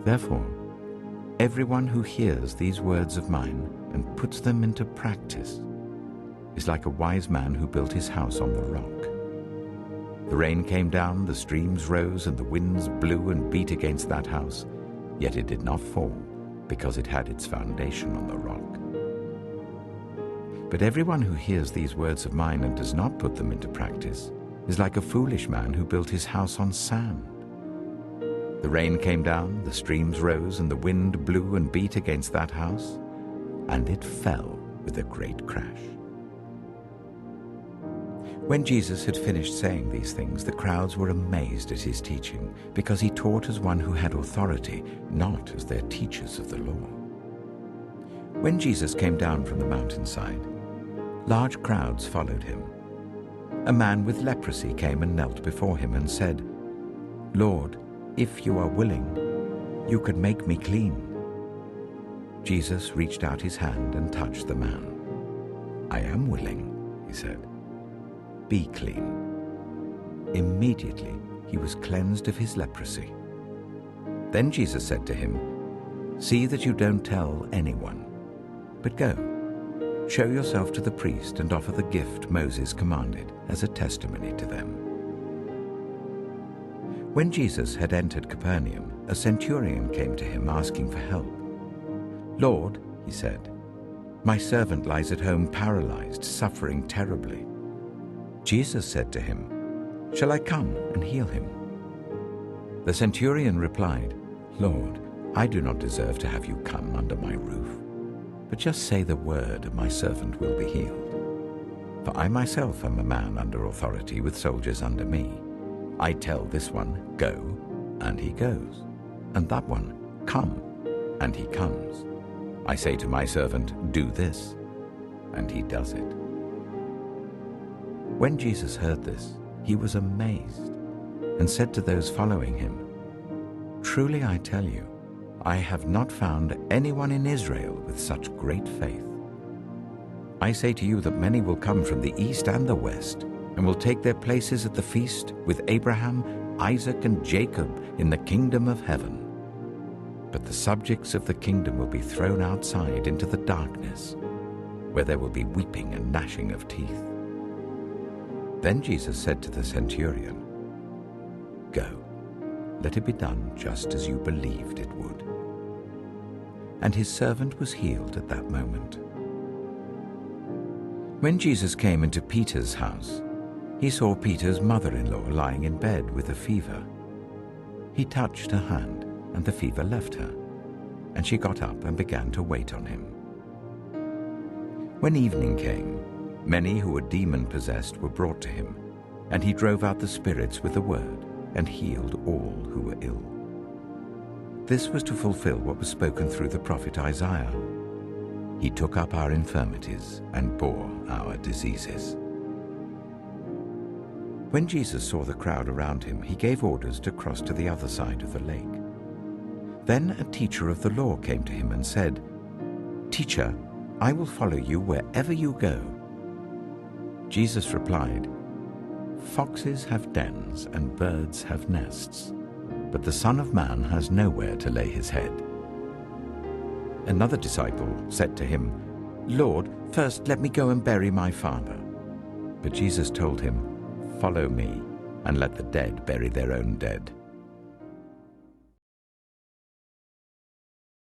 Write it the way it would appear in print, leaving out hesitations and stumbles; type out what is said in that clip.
Therefore, everyone who hears these words of mine and puts them into practice is like a wise man who built his house on the rock. The rain came down, the streams rose, and the winds blew and beat against that house, yet it did not fall, because it had its foundation on the rock. But everyone who hears these words of mine and does not put them into practice is like a foolish man who built his house on sand. The rain came down, the streams rose, and the wind blew and beat against that house, and it fell with a great crash. When Jesus had finished saying these things, the crowds were amazed at his teaching, because he taught as one who had authority, not as their teachers of the law. When Jesus came down from the mountainside, large crowds followed him. A man with leprosy came and knelt before him and said, "Lord, if you are willing, you could make me clean." Jesus reached out his hand and touched the man. "I am willing," he said. "Be clean." Immediately he was cleansed of his leprosy. Then Jesus said to him, "See that you don't tell anyone, but go, show yourself to the priest and offer the gift Moses commanded as a testimony to them." When Jesus had entered Capernaum, a centurion came to him asking for help. "Lord," he said, "my servant lies at home paralyzed, suffering terribly." Jesus said to him, "Shall I come and heal him?" The centurion replied, "Lord, I do not deserve to have you come under my roof, but just say the word and my servant will be healed. For I myself am a man under authority with soldiers under me. I tell this one, 'Go,' and he goes, and that one, 'Come,' and he comes. I say to my servant, 'Do this,' and he does it." When Jesus heard this, he was amazed and said to those following him, "Truly I tell you, I have not found anyone in Israel with such great faith. I say to you that many will come from the east and the west and will take their places at the feast with Abraham, Isaac, and Jacob in the kingdom of heaven. But the subjects of the kingdom will be thrown outside into the darkness, where there will be weeping and gnashing of teeth." Then Jesus said to the centurion, "Go, let it be done just as you believed it would." And his servant was healed at that moment. When Jesus came into Peter's house, he saw Peter's mother-in-law lying in bed with a fever. He touched her hand, and the fever left her, and she got up and began to wait on him. When evening came, many who were demon-possessed were brought to him, and he drove out the spirits with a word and healed all who were ill. This was to fulfill what was spoken through the prophet Isaiah. He took up our infirmities and bore our diseases. When Jesus saw the crowd around him, he gave orders to cross to the other side of the lake. Then a teacher of the law came to him and said, "Teacher, I will follow you wherever you go." Jesus replied, "Foxes have dens and birds have nests, but the Son of Man has nowhere to lay his head." Another disciple said to him, "Lord, first let me go and bury my father." But Jesus told him, "Follow me, and let the dead bury their own dead."